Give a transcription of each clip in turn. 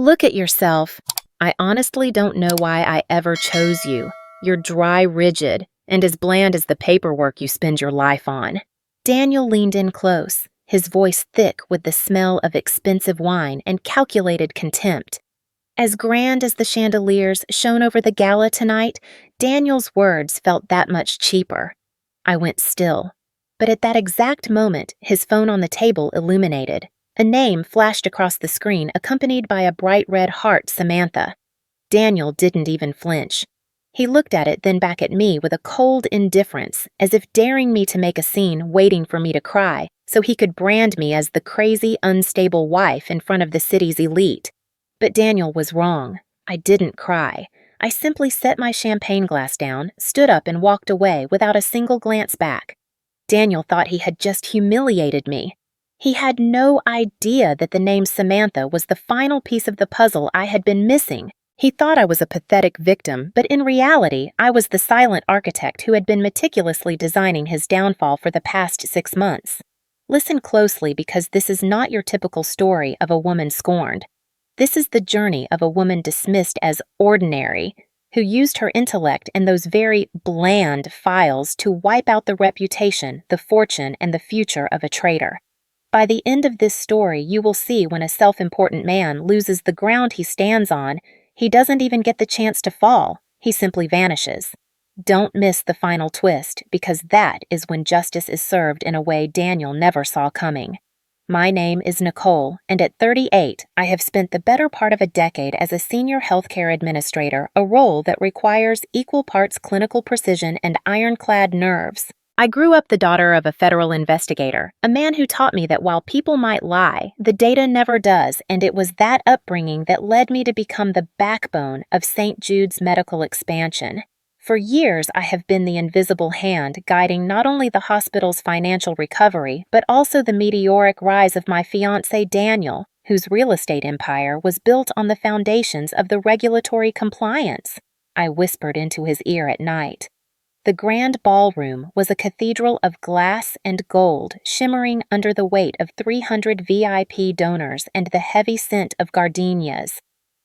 Look at yourself. I honestly don't know why I ever chose you. You're dry, rigid, and as bland as the paperwork you spend your life on. Daniel leaned in close, his voice thick with the smell of expensive wine and calculated contempt. As grand as the chandeliers shone over the gala tonight, Daniel's words felt that much cheaper. I went still. But at that exact moment, his phone on the table illuminated. A name flashed across the screen, accompanied by a bright red heart, Samantha. Daniel didn't even flinch. He looked at it, then back at me with a cold indifference, as if daring me to make a scene, waiting for me to cry, so he could brand me as the crazy, unstable wife in front of the city's elite. But Daniel was wrong. I didn't cry. I simply set my champagne glass down, stood up, and walked away without a single glance back. Daniel thought he had just humiliated me. He had no idea that the name Samantha was the final piece of the puzzle I had been missing. He thought I was a pathetic victim, but in reality, I was the silent architect who had been meticulously designing his downfall for the past 6 months. Listen closely, because this is not your typical story of a woman scorned. This is the journey of a woman dismissed as ordinary, who used her intellect and those very bland files to wipe out the reputation, the fortune, and the future of a traitor. By the end of this story, you will see when a self-important man loses the ground he stands on, he doesn't even get the chance to fall. He simply vanishes. Don't miss the final twist, because that is when justice is served in a way Daniel never saw coming. My name is Nicole, and at 38, I have spent the better part of a decade as a senior healthcare administrator, a role that requires equal parts clinical precision and ironclad nerves. I grew up the daughter of a federal investigator, a man who taught me that while people might lie, the data never does, and it was that upbringing that led me to become the backbone of St. Jude's medical expansion. For years, I have been the invisible hand guiding not only the hospital's financial recovery, but also the meteoric rise of my fiancé Daniel, whose real estate empire was built on the foundations of the regulatory compliance. I whispered into his ear at night. The grand ballroom was a cathedral of glass and gold, shimmering under the weight of 300 VIP donors and the heavy scent of gardenias.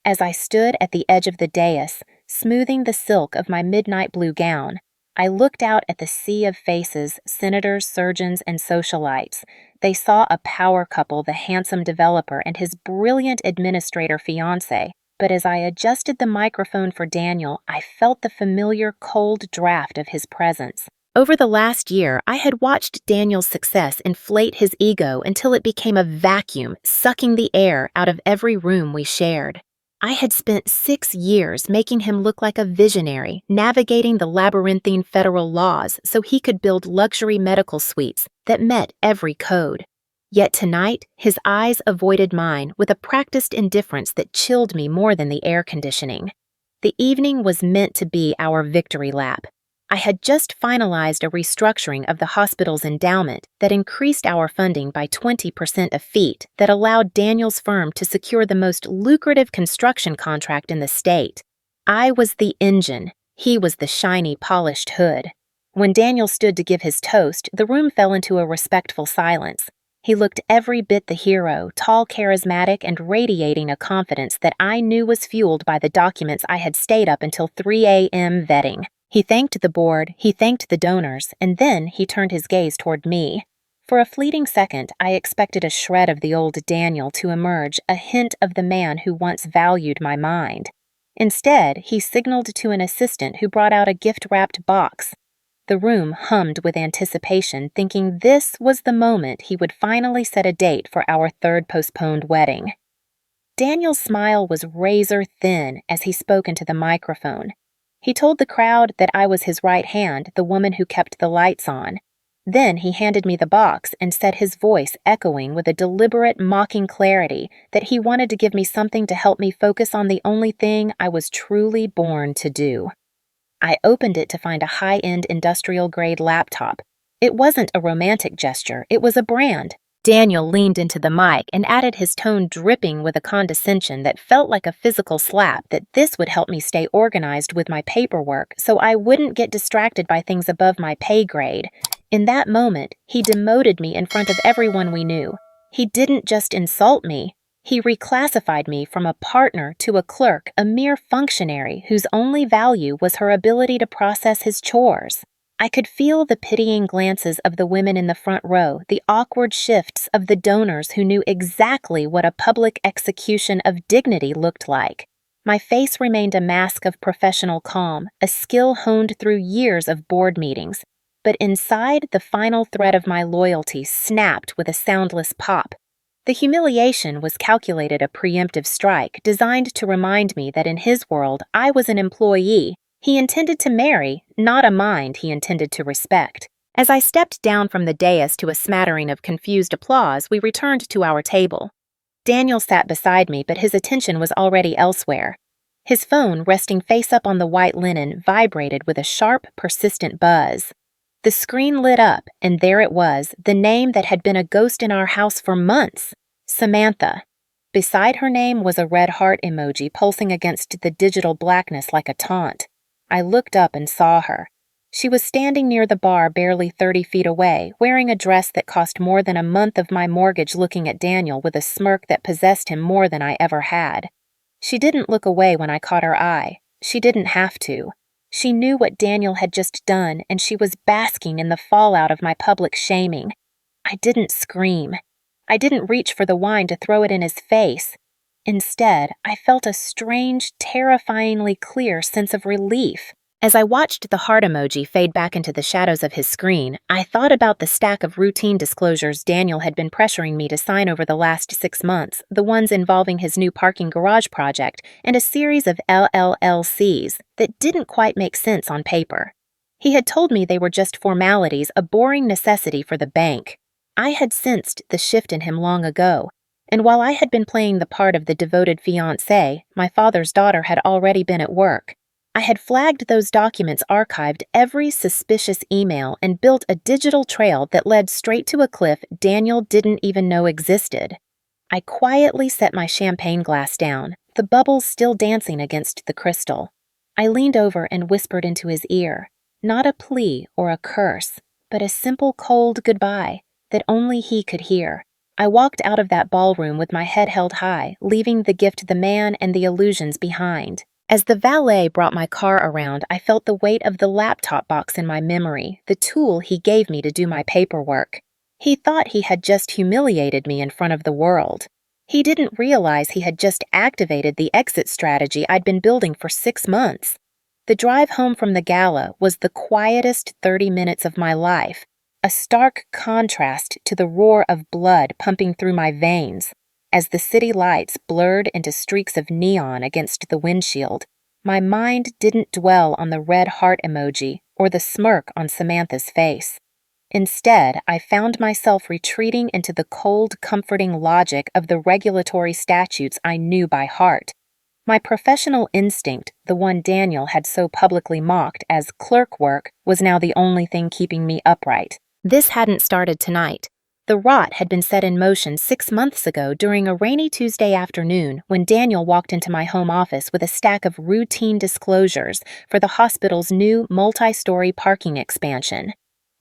As I stood at the edge of the dais, smoothing the silk of my midnight blue gown, I looked out at the sea of faces, senators, surgeons, and socialites. They saw a power couple, the handsome developer and his brilliant administrator fiancé. But as I adjusted the microphone for Daniel, I felt the familiar cold draft of his presence. Over the last year, I had watched Daniel's success inflate his ego until it became a vacuum, sucking the air out of every room we shared. I had spent 6 years making him look like a visionary, navigating the labyrinthine federal laws so he could build luxury medical suites that met every code. Yet tonight, his eyes avoided mine with a practiced indifference that chilled me more than the air conditioning. The evening was meant to be our victory lap. I had just finalized a restructuring of the hospital's endowment that increased our funding by 20% a feat that allowed Daniel's firm to secure the most lucrative construction contract in the state. I was the engine. He was the shiny, polished hood. When Daniel stood to give his toast, the room fell into a respectful silence. He looked every bit the hero, tall, charismatic, and radiating a confidence that I knew was fueled by the documents I had stayed up until 3 a.m. vetting. He thanked the board, he thanked the donors, and then he turned his gaze toward me. For a fleeting second, I expected a shred of the old Daniel to emerge, a hint of the man who once valued my mind. Instead, he signaled to an assistant who brought out a gift-wrapped box. The room hummed with anticipation, thinking this was the moment he would finally set a date for our third postponed wedding. Daniel's smile was razor-thin as he spoke into the microphone. He told the crowd that I was his right hand, the woman who kept the lights on. Then he handed me the box and said, his voice echoing with a deliberate, mocking clarity, that he wanted to give me something to help me focus on the only thing I was truly born to do. I opened it to find a high-end industrial-grade laptop. It wasn't a romantic gesture, it was a brand. Daniel leaned into the mic and added his tone dripping with a condescension that felt like a physical slap that this would help me stay organized with my paperwork so I wouldn't get distracted by things above my pay grade. In that moment, he demoted me in front of everyone we knew. He didn't just insult me, He reclassified me from a partner to a clerk, a mere functionary whose only value was her ability to process his chores. I could feel the pitying glances of the women in the front row, the awkward shifts of the donors who knew exactly what a public execution of dignity looked like. My face remained a mask of professional calm, a skill honed through years of board meetings. But inside, the final thread of my loyalty snapped with a soundless pop. The humiliation was calculated a preemptive strike designed to remind me that in his world I was an employee he intended to marry, not a mind he intended to respect. As I stepped down from the dais to a smattering of confused applause, we returned to our table. Daniel sat beside me, but his attention was already elsewhere. His phone, resting face up on the white linen, vibrated with a sharp, persistent buzz. The screen lit up, and there it was, the name that had been a ghost in our house for months, Samantha. Beside her name was a red heart emoji pulsing against the digital blackness like a taunt. I looked up and saw her. She was standing near the bar barely 30 feet away, wearing a dress that cost more than a month of my mortgage, looking at Daniel with a smirk that possessed him more than I ever had. She didn't look away when I caught her eye. She didn't have to. She knew what Daniel had just done, and she was basking in the fallout of my public shaming. I didn't scream. I didn't reach for the wine to throw it in his face. Instead, I felt a strange, terrifyingly clear sense of relief. As I watched the heart emoji fade back into the shadows of his screen, I thought about the stack of routine disclosures Daniel had been pressuring me to sign over the last 6 months, the ones involving his new parking garage project, and a series of LLCs that didn't quite make sense on paper. He had told me they were just formalities, a boring necessity for the bank. I had sensed the shift in him long ago. And while I had been playing the part of the devoted fiancé, my father's daughter had already been at work. I had flagged those documents, archived every suspicious email, and built a digital trail that led straight to a cliff Daniel didn't even know existed. I quietly set my champagne glass down, the bubbles still dancing against the crystal. I leaned over and whispered into his ear, not a plea or a curse, but a simple cold goodbye that only he could hear. I walked out of that ballroom with my head held high, leaving the gift, the man, and the illusions behind. As the valet brought my car around, I felt the weight of the laptop box in my memory, the tool he gave me to do my paperwork. He thought he had just humiliated me in front of the world. He didn't realize he had just activated the exit strategy I'd been building for 6 months. The drive home from the gala was the quietest 30 minutes of my life, a stark contrast to the roar of blood pumping through my veins. As the city lights blurred into streaks of neon against the windshield, my mind didn't dwell on the red heart emoji or the smirk on Samantha's face. Instead, I found myself retreating into the cold, comforting logic of the regulatory statutes I knew by heart. My professional instinct, the one Daniel had so publicly mocked as clerk work, was now the only thing keeping me upright. This hadn't started tonight. The rot had been set in motion 6 months ago during a rainy Tuesday afternoon when Daniel walked into my home office with a stack of routine disclosures for the hospital's new multi-story parking expansion.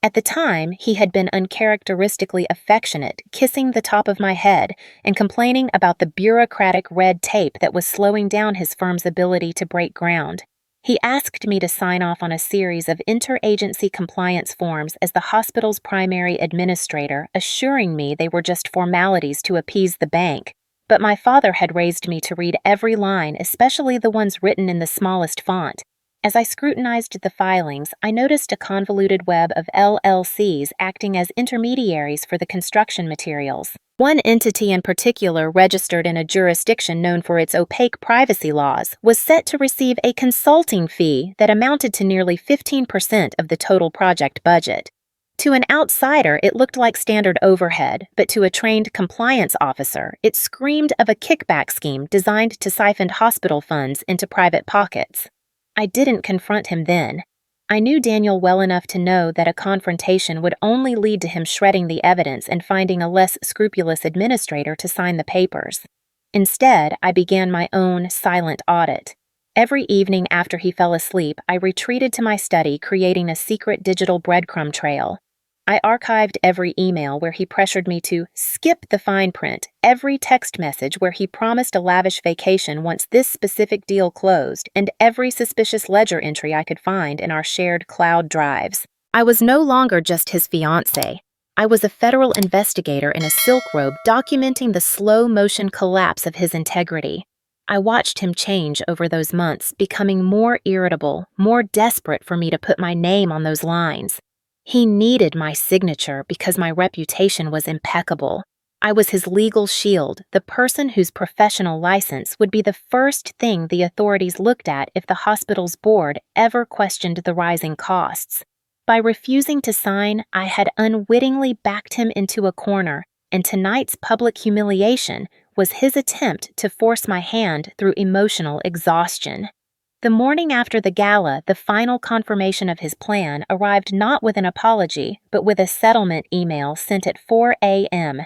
At the time, he had been uncharacteristically affectionate, kissing the top of my head and complaining about the bureaucratic red tape that was slowing down his firm's ability to break ground. He asked me to sign off on a series of interagency compliance forms as the hospital's primary administrator, assuring me they were just formalities to appease the bank. But my father had raised me to read every line, especially the ones written in the smallest font. As I scrutinized the filings, I noticed a convoluted web of LLCs acting as intermediaries for the construction materials. One entity in particular, registered in a jurisdiction known for its opaque privacy laws, was set to receive a consulting fee that amounted to nearly 15% of the total project budget. To an outsider, it looked like standard overhead, but to a trained compliance officer, it screamed of a kickback scheme designed to siphon hospital funds into private pockets. I didn't confront him then. I knew Daniel well enough to know that a confrontation would only lead to him shredding the evidence and finding a less scrupulous administrator to sign the papers. Instead, I began my own silent audit. Every evening after he fell asleep, I retreated to my study, creating a secret digital breadcrumb trail. I archived every email where he pressured me to skip the fine print, every text message where he promised a lavish vacation once this specific deal closed, and every suspicious ledger entry I could find in our shared cloud drives. I was no longer just his fiancé. I was a federal investigator in a silk robe documenting the slow-motion collapse of his integrity. I watched him change over those months, becoming more irritable, more desperate for me to put my name on those lines. He needed my signature because my reputation was impeccable. I was his legal shield, the person whose professional license would be the first thing the authorities looked at if the hospital's board ever questioned the rising costs. By refusing to sign, I had unwittingly backed him into a corner, and tonight's public humiliation was his attempt to force my hand through emotional exhaustion. The morning after the gala, the final confirmation of his plan arrived not with an apology, but with a settlement email sent at 4 a.m.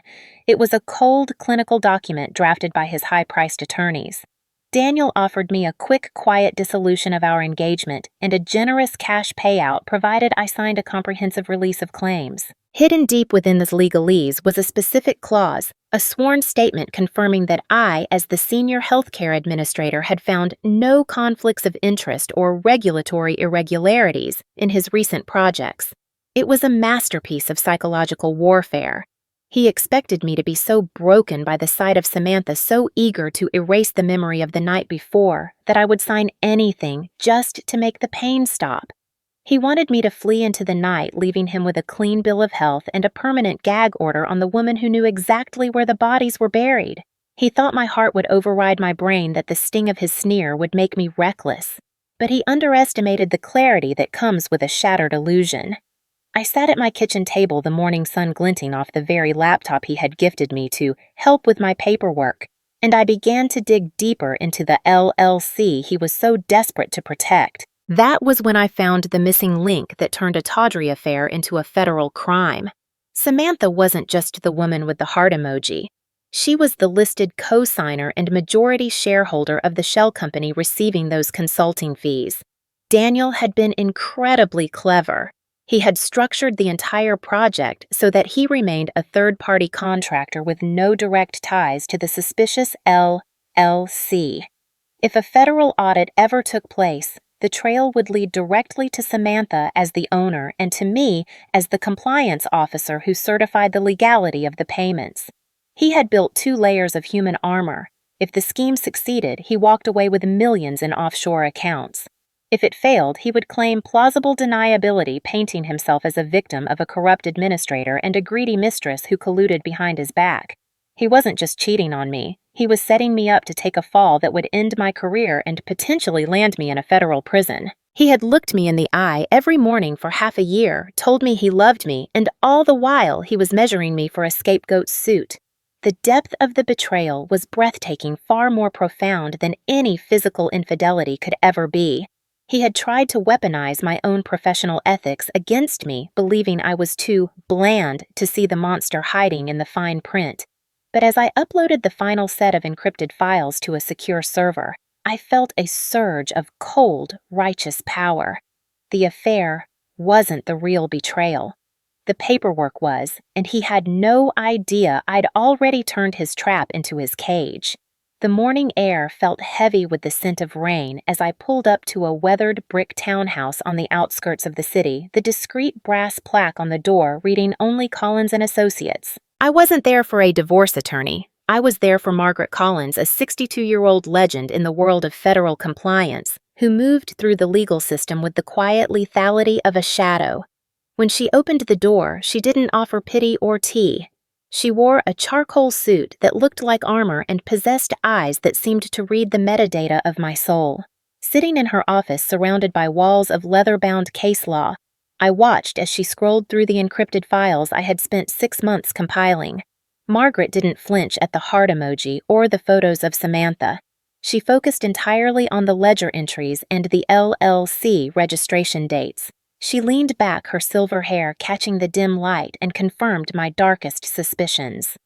It was a cold clinical document drafted by his high-priced attorneys. Daniel offered me a quick, quiet dissolution of our engagement and a generous cash payout provided I signed a comprehensive release of claims. Hidden deep within this legalese was a specific clause, a sworn statement confirming that I, as the senior healthcare administrator, had found no conflicts of interest or regulatory irregularities in his recent projects. It was a masterpiece of psychological warfare. He expected me to be so broken by the sight of Samantha so eager to erase the memory of the night before that I would sign anything just to make the pain stop. He wanted me to flee into the night, leaving him with a clean bill of health and a permanent gag order on the woman who knew exactly where the bodies were buried. He thought my heart would override my brain, that the sting of his sneer would make me reckless. But he underestimated the clarity that comes with a shattered illusion. I sat at my kitchen table, the morning sun glinting off the very laptop he had gifted me to help with my paperwork, and I began to dig deeper into the LLC he was so desperate to protect. That was when I found the missing link that turned a tawdry affair into a federal crime. Samantha wasn't just the woman with the heart emoji. She was the listed co-signer and majority shareholder of the shell company receiving those consulting fees. Daniel had been incredibly clever. He had structured the entire project so that he remained a third-party contractor with no direct ties to the suspicious LLC. If a federal audit ever took place, the trail would lead directly to Samantha as the owner and to me as the compliance officer who certified the legality of the payments. He had built 2 layers of human armor. If the scheme succeeded, he walked away with millions in offshore accounts. If it failed, he would claim plausible deniability, painting himself as a victim of a corrupt administrator and a greedy mistress who colluded behind his back. He wasn't just cheating on me. He was setting me up to take a fall that would end my career and potentially land me in a federal prison. He had looked me in the eye every morning for half a year, told me he loved me, and all the while he was measuring me for a scapegoat suit. The depth of the betrayal was breathtaking, far more profound than any physical infidelity could ever be. He had tried to weaponize my own professional ethics against me, believing I was too bland to see the monster hiding in the fine print. But as I uploaded the final set of encrypted files to a secure server, I felt a surge of cold, righteous power. The affair wasn't the real betrayal. The paperwork was, and he had no idea I'd already turned his trap into his cage. The morning air felt heavy with the scent of rain as I pulled up to a weathered brick townhouse on the outskirts of the city, the discreet brass plaque on the door reading only Collins and Associates. I wasn't there for a divorce attorney. I was there for Margaret Collins, a 62-year-old legend in the world of federal compliance, who moved through the legal system with the quiet lethality of a shadow. When she opened the door, she didn't offer pity or tea. She wore a charcoal suit that looked like armor and possessed eyes that seemed to read the metadata of my soul. Sitting in her office surrounded by walls of leather-bound case law, I watched as she scrolled through the encrypted files I had spent 6 months compiling. Margaret didn't flinch at the heart emoji or the photos of Samantha. She focused entirely on the ledger entries and the LLC registration dates. She leaned back, her silver hair catching the dim light, and confirmed my darkest suspicions.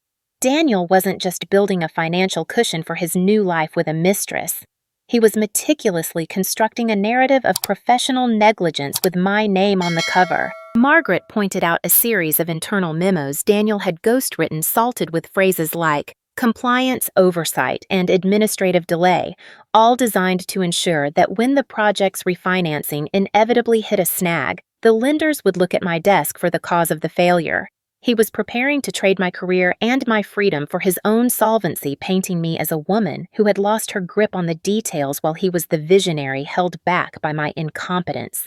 Daniel wasn't just building a financial cushion for his new life with a mistress. He was meticulously constructing a narrative of professional negligence with my name on the cover. Margaret pointed out a series of internal memos Daniel had ghostwritten salted with phrases like compliance oversight and administrative delay, all designed to ensure that when the project's refinancing inevitably hit a snag, the lenders would look at my desk for the cause of the failure. He was preparing to trade my career and my freedom for his own solvency, painting me as a woman who had lost her grip on the details while he was the visionary held back by my incompetence.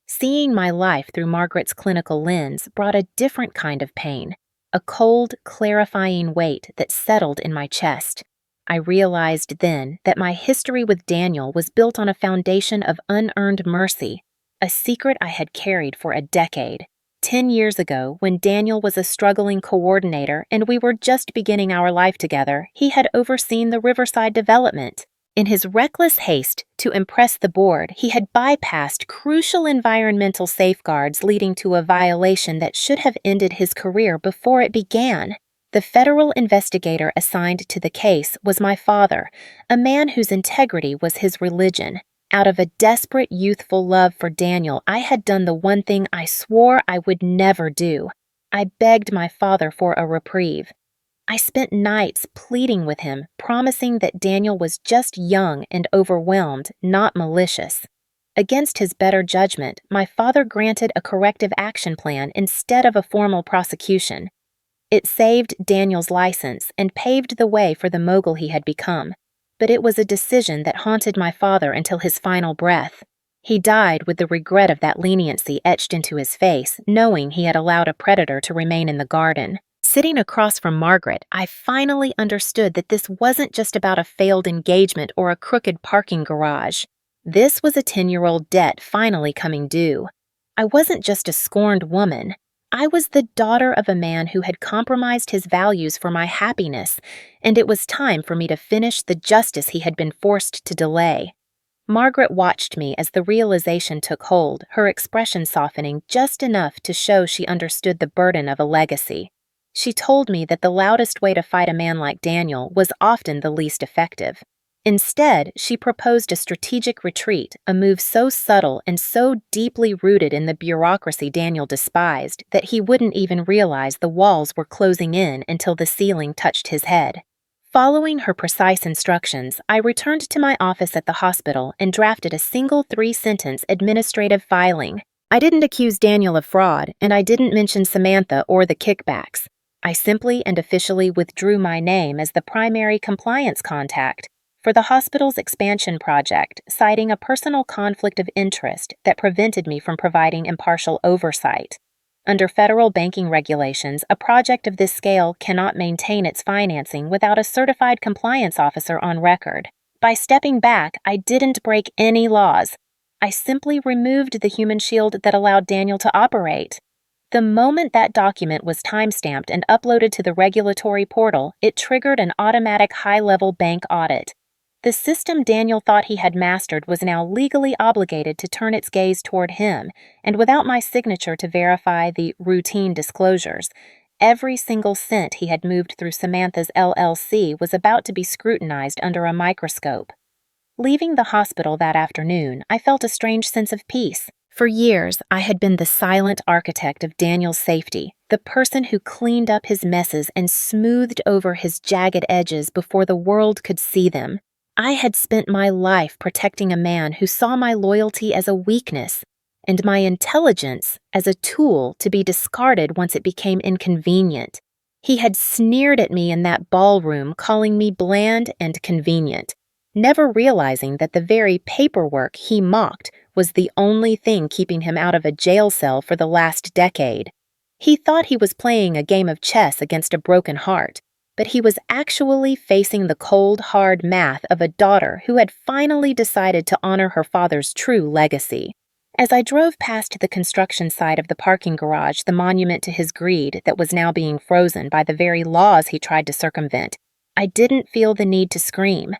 Seeing my life through Margaret's clinical lens brought a different kind of pain, a cold, clarifying weight that settled in my chest. I realized then that my history with Daniel was built on a foundation of unearned mercy, a secret I had carried for a decade. 10 years ago, when Daniel was a struggling coordinator and we were just beginning our life together, he had overseen the Riverside development. In his reckless haste to impress the board, he had bypassed crucial environmental safeguards, leading to a violation that should have ended his career before it began. The federal investigator assigned to the case was my father, a man whose integrity was his religion. Out of a desperate youthful love for Daniel, I had done the one thing I swore I would never do. I begged my father for a reprieve. I spent nights pleading with him, promising that Daniel was just young and overwhelmed, not malicious. Against his better judgment, my father granted a corrective action plan instead of a formal prosecution. It saved Daniel's license and paved the way for the mogul he had become. But it was a decision that haunted my father until his final breath. He died with the regret of that leniency etched into his face, knowing he had allowed a predator to remain in the garden. Sitting across from Margaret, I finally understood that this wasn't just about a failed engagement or a crooked parking garage. This was a 10-year-old debt finally coming due. I wasn't just a scorned woman. I was the daughter of a man who had compromised his values for my happiness, and it was time for me to finish the justice he had been forced to delay. Margaret watched me as the realization took hold, her expression softening just enough to show she understood the burden of a legacy. She told me that the loudest way to fight a man like Daniel was often the least effective. Instead, she proposed a strategic retreat, a move so subtle and so deeply rooted in the bureaucracy Daniel despised that he wouldn't even realize the walls were closing in until the ceiling touched his head. Following her precise instructions, I returned to my office at the hospital and drafted a single 3-sentence administrative filing. I didn't accuse Daniel of fraud, and I didn't mention Samantha or the kickbacks. I simply and officially withdrew my name as the primary compliance contact for the hospital's expansion project, citing a personal conflict of interest that prevented me from providing impartial oversight. Under federal banking regulations, a project of this scale cannot maintain its financing without a certified compliance officer on record. By stepping back, I didn't break any laws. I simply removed the human shield that allowed Daniel to operate. The moment that document was timestamped and uploaded to the regulatory portal, it triggered an automatic high-level bank audit. The system Daniel thought he had mastered was now legally obligated to turn its gaze toward him, and without my signature to verify the routine disclosures, every single cent he had moved through Samantha's LLC was about to be scrutinized under a microscope. Leaving the hospital that afternoon, I felt a strange sense of peace. For years, I had been the silent architect of Daniel's safety, the person who cleaned up his messes and smoothed over his jagged edges before the world could see them. I had spent my life protecting a man who saw my loyalty as a weakness and my intelligence as a tool to be discarded once it became inconvenient. He had sneered at me in that ballroom, calling me bland and convenient, never realizing that the very paperwork he mocked was the only thing keeping him out of a jail cell for the last decade. He thought he was playing a game of chess against a broken heart, but he was actually facing the cold, hard math of a daughter who had finally decided to honor her father's true legacy. As I drove past the construction site of the parking garage, the monument to his greed that was now being frozen by the very laws he tried to circumvent, I didn't feel the need to scream.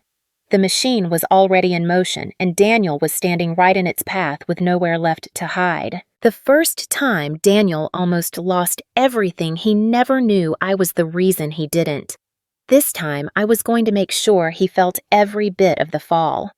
The machine was already in motion, and Daniel was standing right in its path with nowhere left to hide. The first time Daniel almost lost everything, he never knew I was the reason he didn't. This time, I was going to make sure he felt every bit of the fall.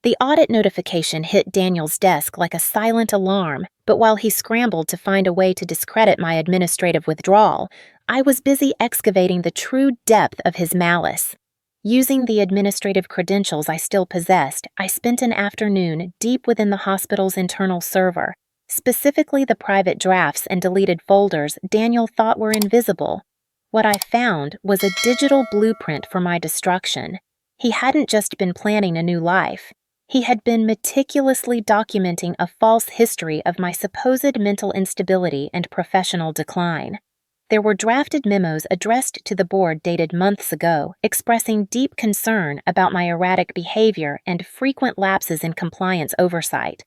The audit notification hit Daniel's desk like a silent alarm, but while he scrambled to find a way to discredit my administrative withdrawal, I was busy excavating the true depth of his malice. Using the administrative credentials I still possessed, I spent an afternoon deep within the hospital's internal server, specifically the private drafts and deleted folders Daniel thought were invisible. What I found was a digital blueprint for my destruction. He hadn't just been planning a new life. He had been meticulously documenting a false history of my supposed mental instability and professional decline. There were drafted memos addressed to the board dated months ago, expressing deep concern about my erratic behavior and frequent lapses in compliance oversight.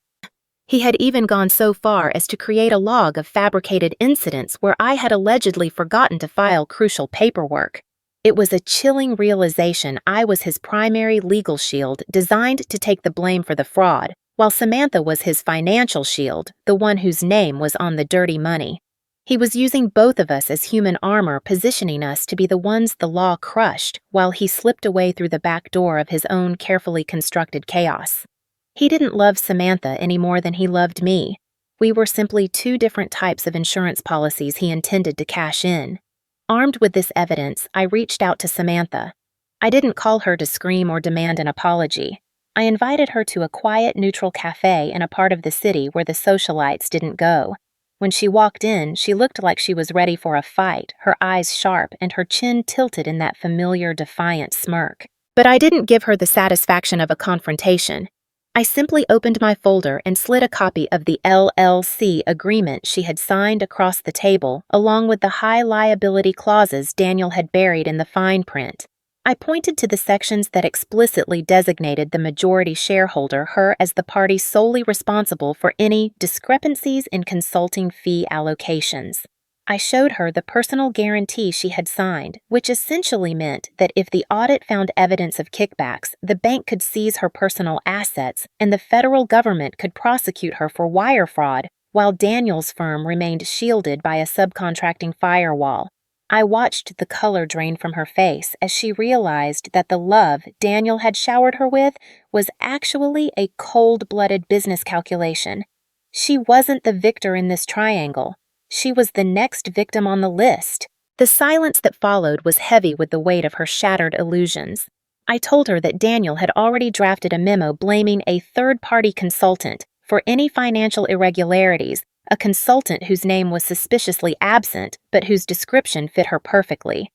He had even gone so far as to create a log of fabricated incidents where I had allegedly forgotten to file crucial paperwork. It was a chilling realization I was his primary legal shield designed to take the blame for the fraud, while Samantha was his financial shield, the one whose name was on the dirty money. He was using both of us as human armor, positioning us to be the ones the law crushed, while he slipped away through the back door of his own carefully constructed chaos. He didn't love Samantha any more than he loved me. We were simply two different types of insurance policies he intended to cash in. Armed with this evidence, I reached out to Samantha. I didn't call her to scream or demand an apology. I invited her to a quiet, neutral cafe in a part of the city where the socialites didn't go. When she walked in, she looked like she was ready for a fight, her eyes sharp and her chin tilted in that familiar, defiant smirk. But I didn't give her the satisfaction of a confrontation. I simply opened my folder and slid a copy of the LLC agreement she had signed across the table, along with the high liability clauses Daniel had buried in the fine print. I pointed to the sections that explicitly designated the majority shareholder her as the party solely responsible for any discrepancies in consulting fee allocations. I showed her the personal guarantee she had signed, which essentially meant that if the audit found evidence of kickbacks, the bank could seize her personal assets and the federal government could prosecute her for wire fraud, while Daniel's firm remained shielded by a subcontracting firewall. I watched the color drain from her face as she realized that the love Daniel had showered her with was actually a cold-blooded business calculation. She wasn't the victor in this triangle. She was the next victim on the list. The silence that followed was heavy with the weight of her shattered illusions. I told her that Daniel had already drafted a memo blaming a third-party consultant for any financial irregularities, a consultant whose name was suspiciously absent but whose description fit her perfectly.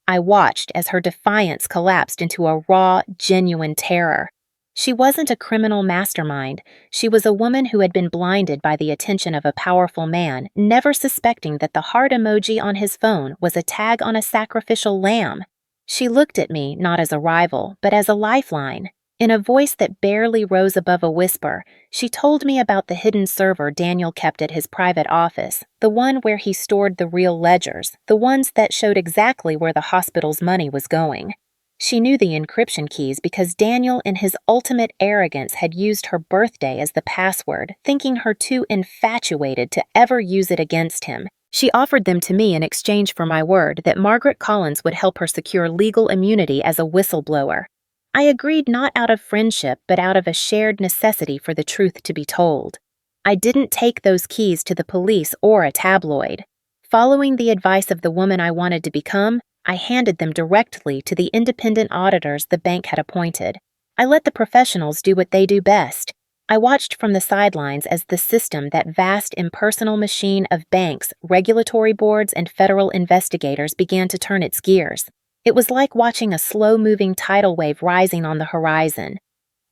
I watched as her defiance collapsed into a raw, genuine terror. She wasn't a criminal mastermind. She was a woman who had been blinded by the attention of a powerful man, never suspecting that the heart emoji on his phone was a tag on a sacrificial lamb. She looked at me not as a rival, but as a lifeline. In a voice that barely rose above a whisper, she told me about the hidden server Daniel kept at his private office, the one where he stored the real ledgers, the ones that showed exactly where the hospital's money was going. She knew the encryption keys because Daniel, in his ultimate arrogance, had used her birthday as the password, thinking her too infatuated to ever use it against him. She offered them to me in exchange for my word that Margaret Collins would help her secure legal immunity as a whistleblower. I agreed not out of friendship, but out of a shared necessity for the truth to be told. I didn't take those keys to the police or a tabloid. Following the advice of the woman I wanted to become, I handed them directly to the independent auditors the bank had appointed. I let the professionals do what they do best. I watched from the sidelines as the system, that vast impersonal machine of banks, regulatory boards, and federal investigators, began to turn its gears. It was like watching a slow-moving tidal wave rising on the horizon.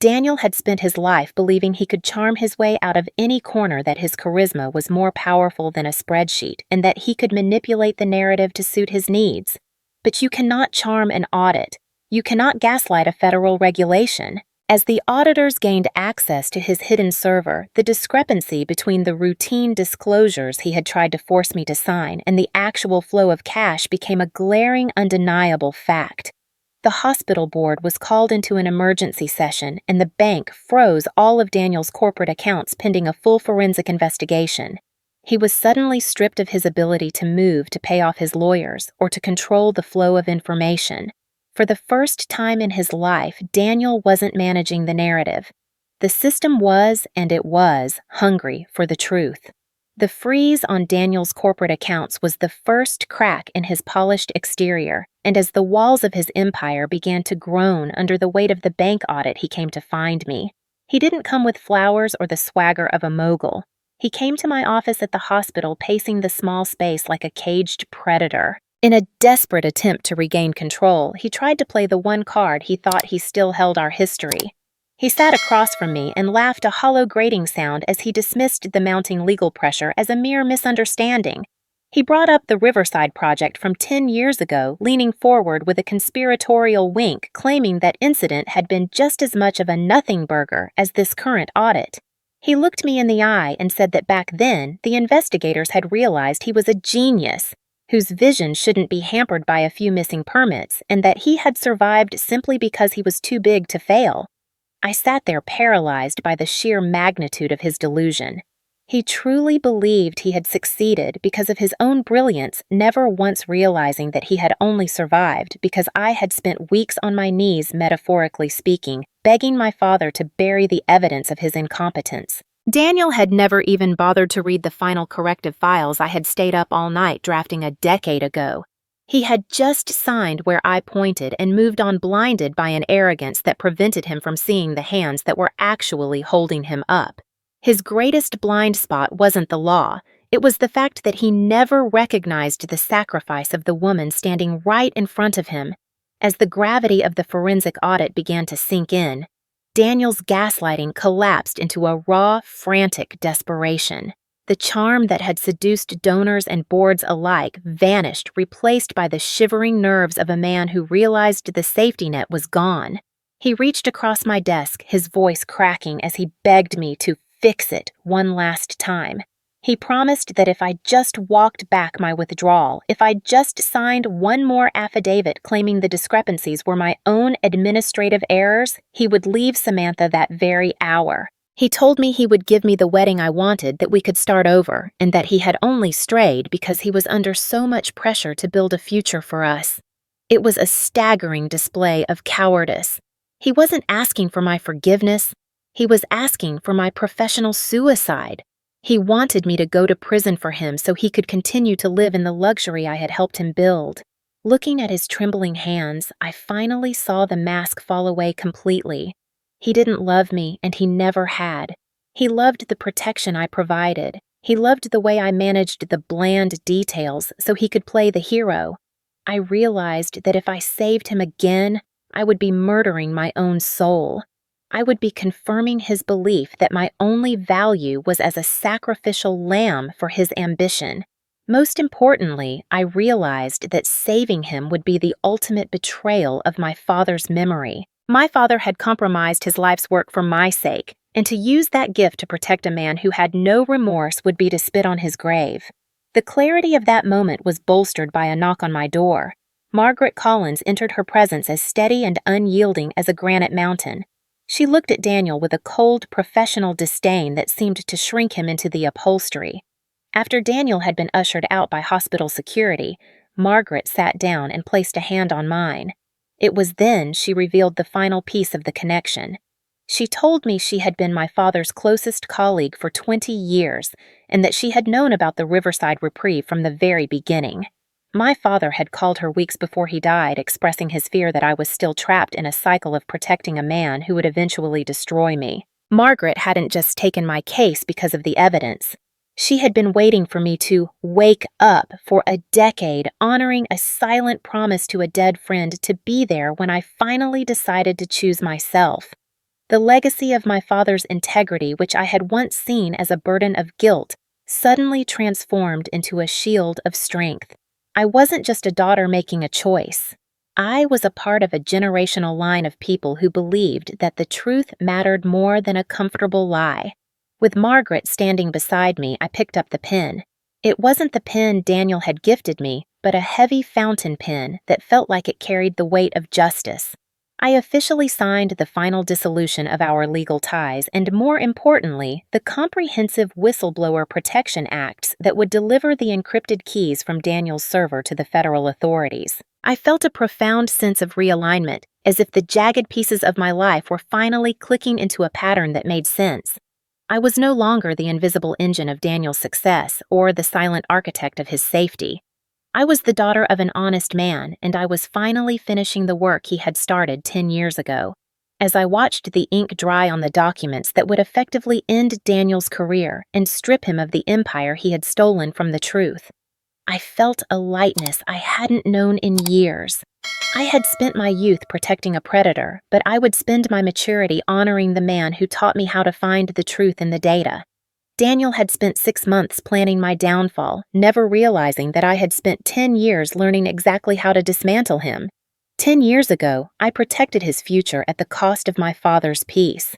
Daniel had spent his life believing he could charm his way out of any corner, that his charisma was more powerful than a spreadsheet, and that he could manipulate the narrative to suit his needs. But you cannot charm an audit. You cannot gaslight a federal regulation. As the auditors gained access to his hidden server, the discrepancy between the routine disclosures he had tried to force me to sign and the actual flow of cash became a glaring, undeniable fact. The hospital board was called into an emergency session, and the bank froze all of Daniel's corporate accounts pending a full forensic investigation. He was suddenly stripped of his ability to move to pay off his lawyers or to control the flow of information. For the first time in his life, Daniel wasn't managing the narrative. The system was, and it was, hungry for the truth. The freeze on Daniel's corporate accounts was the first crack in his polished exterior, and as the walls of his empire began to groan under the weight of the bank audit, he came to find me. He didn't come with flowers or the swagger of a mogul. He came to my office at the hospital, pacing the small space like a caged predator. In a desperate attempt to regain control, he tried to play the one card he thought he still held our history. He sat across from me and laughed a hollow grating sound as he dismissed the mounting legal pressure as a mere misunderstanding. He brought up the Riverside project from 10 years ago, leaning forward with a conspiratorial wink, claiming that incident had been just as much of a nothing burger as this current audit. He looked me in the eye and said that back then, the investigators had realized he was a genius, whose vision shouldn't be hampered by a few missing permits, and that he had survived simply because he was too big to fail. I sat there paralyzed by the sheer magnitude of his delusion. He truly believed he had succeeded because of his own brilliance, never once realizing that he had only survived because I had spent weeks on my knees, metaphorically speaking, begging my father to bury the evidence of his incompetence. Daniel had never even bothered to read the final corrective files I had stayed up all night drafting a decade ago. He had just signed where I pointed and moved on blinded by an arrogance that prevented him from seeing the hands that were actually holding him up. His greatest blind spot wasn't the law. It was the fact that he never recognized the sacrifice of the woman standing right in front of him. As the gravity of the forensic audit began to sink in, Daniel's gaslighting collapsed into a raw, frantic desperation. The charm that had seduced donors and boards alike vanished, replaced by the shivering nerves of a man who realized the safety net was gone. He reached across my desk, his voice cracking as he begged me to fix it one last time. He promised that if I just walked back my withdrawal, if I just signed one more affidavit claiming the discrepancies were my own administrative errors, he would leave Samantha that very hour. He told me he would give me the wedding I wanted, that we could start over, and that he had only strayed because he was under so much pressure to build a future for us. It was a staggering display of cowardice. He wasn't asking for my forgiveness. He was asking for my professional suicide. He wanted me to go to prison for him so he could continue to live in the luxury I had helped him build. Looking at his trembling hands, I finally saw the mask fall away completely. He didn't love me, and he never had. He loved the protection I provided. He loved the way I managed the bland details so he could play the hero. I realized that if I saved him again, I would be murdering my own soul. I would be confirming his belief that my only value was as a sacrificial lamb for his ambition. Most importantly, I realized that saving him would be the ultimate betrayal of my father's memory. My father had compromised his life's work for my sake, and to use that gift to protect a man who had no remorse would be to spit on his grave. The clarity of that moment was bolstered by a knock on my door. Margaret Collins entered her presence as steady and unyielding as a granite mountain. She looked at Daniel with a cold, professional disdain that seemed to shrink him into the upholstery. After Daniel had been ushered out by hospital security, Margaret sat down and placed a hand on mine. It was then she revealed the final piece of the connection. She told me she had been my father's closest colleague for 20 years, and that she had known about the Riverside reprieve from the very beginning. My father had called her weeks before he died, expressing his fear that I was still trapped in a cycle of protecting a man who would eventually destroy me. Margaret hadn't just taken my case because of the evidence. She had been waiting for me to wake up for a decade, honoring a silent promise to a dead friend to be there when I finally decided to choose myself. The legacy of my father's integrity, which I had once seen as a burden of guilt, suddenly transformed into a shield of strength. I wasn't just a daughter making a choice. I was a part of a generational line of people who believed that the truth mattered more than a comfortable lie. With Margaret standing beside me, I picked up the pen. It wasn't the pen Daniel had gifted me, but a heavy fountain pen that felt like it carried the weight of justice. I officially signed the final dissolution of our legal ties and, more importantly, the comprehensive whistleblower protection acts that would deliver the encrypted keys from Daniel's server to the federal authorities. I felt a profound sense of realignment, as if the jagged pieces of my life were finally clicking into a pattern that made sense. I was no longer the invisible engine of Daniel's success or the silent architect of his safety. I was the daughter of an honest man, and I was finally finishing the work he had started 10 years ago. As I watched the ink dry on the documents that would effectively end Daniel's career and strip him of the empire he had stolen from the truth, I felt a lightness I hadn't known in years. I had spent my youth protecting a predator, but I would spend my maturity honoring the man who taught me how to find the truth in the data. Daniel had spent 6 months planning my downfall, never realizing that I had spent 10 years learning exactly how to dismantle him. 10 years ago, I protected his future at the cost of my father's peace.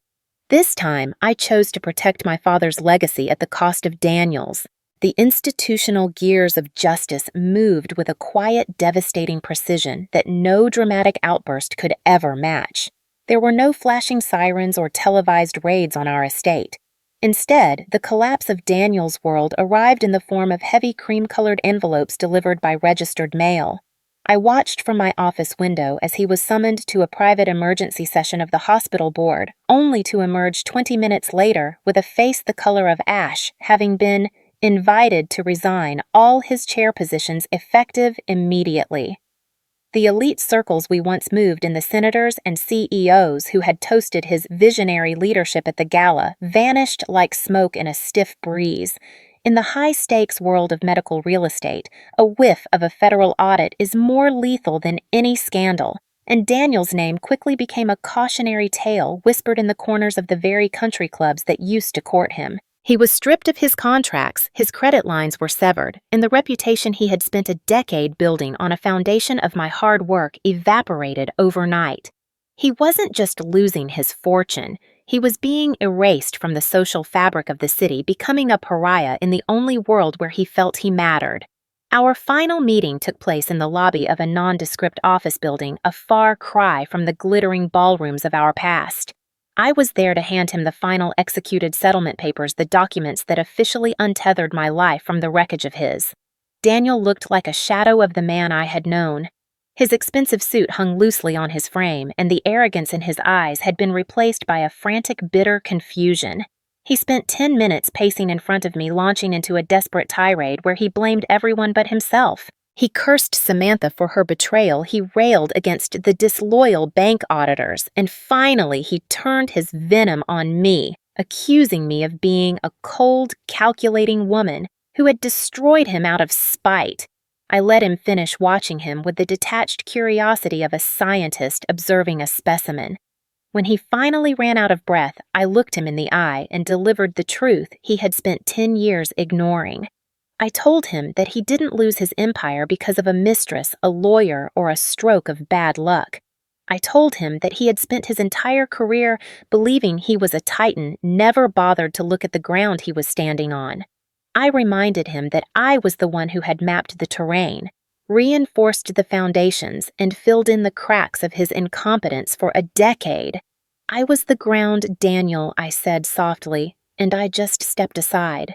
This time, I chose to protect my father's legacy at the cost of Daniel's. The institutional gears of justice moved with a quiet, devastating precision that no dramatic outburst could ever match. There were no flashing sirens or televised raids on our estate. Instead, the collapse of Daniel's world arrived in the form of heavy cream-colored envelopes delivered by registered mail. I watched from my office window as he was summoned to a private emergency session of the hospital board, only to emerge 20 minutes later with a face the color of ash, having been invited to resign all his chair positions effective immediately. The elite circles we once moved in the senators and CEOs who had toasted his visionary leadership at the gala vanished like smoke in a stiff breeze. In the high-stakes world of medical real estate, a whiff of a federal audit is more lethal than any scandal, and Daniel's name quickly became a cautionary tale whispered in the corners of the very country clubs that used to court him. He was stripped of his contracts, his credit lines were severed, and the reputation he had spent a decade building on a foundation of my hard work evaporated overnight. He wasn't just losing his fortune, he was being erased from the social fabric of the city, becoming a pariah in the only world where he felt he mattered. Our final meeting took place in the lobby of a nondescript office building, a far cry from the glittering ballrooms of our past. I was there to hand him the final executed settlement papers, the documents that officially untethered my life from the wreckage of his. Daniel looked like a shadow of the man I had known. His expensive suit hung loosely on his frame, and the arrogance in his eyes had been replaced by a frantic, bitter confusion. He spent 10 minutes pacing in front of me, launching into a desperate tirade where he blamed everyone but himself. He cursed Samantha for her betrayal, he railed against the disloyal bank auditors, and finally he turned his venom on me, accusing me of being a cold, calculating woman who had destroyed him out of spite. I let him finish watching him with the detached curiosity of a scientist observing a specimen. When he finally ran out of breath, I looked him in the eye and delivered the truth he had spent 10 years ignoring. I told him that he didn't lose his empire because of a mistress, a lawyer, or a stroke of bad luck. I told him that he had spent his entire career believing he was a titan, never bothered to look at the ground he was standing on. I reminded him that I was the one who had mapped the terrain, reinforced the foundations, and filled in the cracks of his incompetence for a decade. I was the ground, Daniel, I said softly, and I just stepped aside.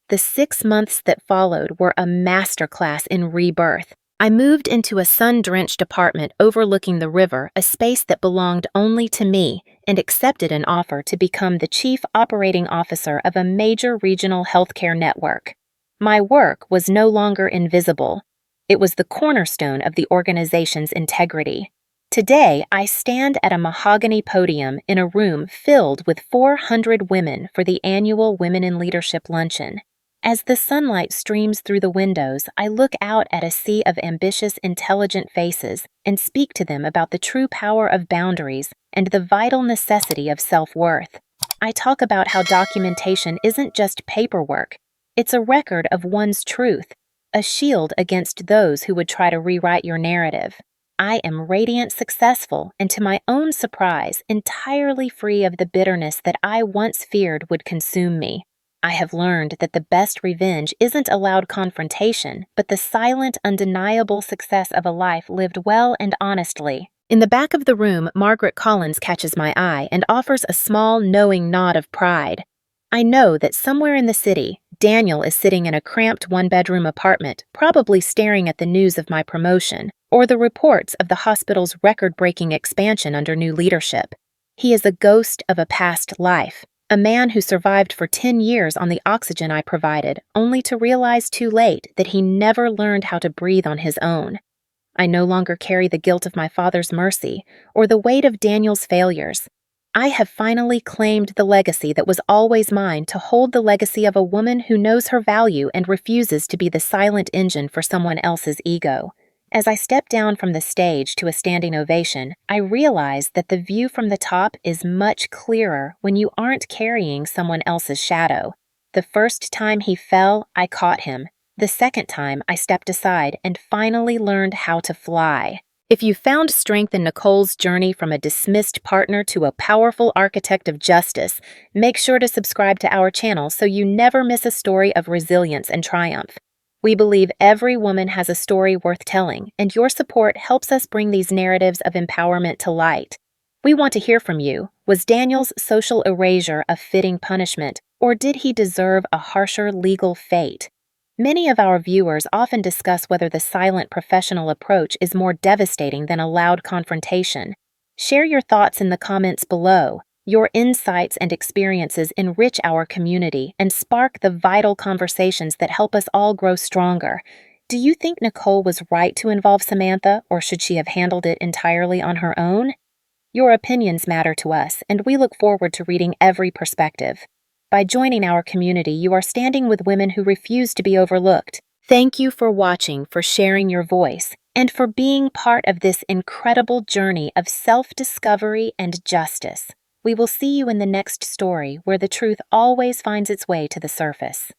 The 6 months that followed were a masterclass in rebirth. I moved into a sun-drenched apartment overlooking the river, a space that belonged only to me, and accepted an offer to become the chief operating officer of a major regional healthcare network. My work was no longer invisible. It was the cornerstone of the organization's integrity. Today, I stand at a mahogany podium in a room filled with 400 women for the annual Women in Leadership Luncheon. As the sunlight streams through the windows, I look out at a sea of ambitious, intelligent faces and speak to them about the true power of boundaries and the vital necessity of self-worth. I talk about how documentation isn't just paperwork. It's a record of one's truth, a shield against those who would try to rewrite your narrative. I am radiant successful and, to my own surprise, entirely free of the bitterness that I once feared would consume me. I have learned that the best revenge isn't a loud confrontation, but the silent, undeniable success of a life lived well and honestly. In the back of the room, Margaret Collins catches my eye and offers a small, knowing nod of pride. I know that somewhere in the city, Daniel is sitting in a cramped one-bedroom apartment, probably staring at the news of my promotion or the reports of the hospital's record-breaking expansion under new leadership. He is a ghost of a past life, a man who survived for 10 years on the oxygen I provided, only to realize too late that he never learned how to breathe on his own. I no longer carry the guilt of my father's mercy or the weight of Daniel's failures. I have finally claimed the legacy that was always mine, to hold the legacy of a woman who knows her value and refuses to be the silent engine for someone else's ego. As I step down from the stage to a standing ovation, I realize that the view from the top is much clearer when you aren't carrying someone else's shadow. The first time he fell, I caught him. The second time, I stepped aside and finally learned how to fly. If you found strength in Nicole's journey from a dismissed partner to a powerful architect of justice, make sure to subscribe to our channel so you never miss a story of resilience and triumph. We believe every woman has a story worth telling, and your support helps us bring these narratives of empowerment to light. We want to hear from you. Was Daniel's social erasure a fitting punishment, or did he deserve a harsher legal fate? Many of our viewers often discuss whether the silent professional approach is more devastating than a loud confrontation. Share your thoughts in the comments below. Your insights and experiences enrich our community and spark the vital conversations that help us all grow stronger. Do you think Nicole was right to involve Samantha, or should she have handled it entirely on her own? Your opinions matter to us, and we look forward to reading every perspective. By joining our community, you are standing with women who refuse to be overlooked. Thank you for watching, for sharing your voice, and for being part of this incredible journey of self-discovery and justice. We will see you in the next story, where the truth always finds its way to the surface.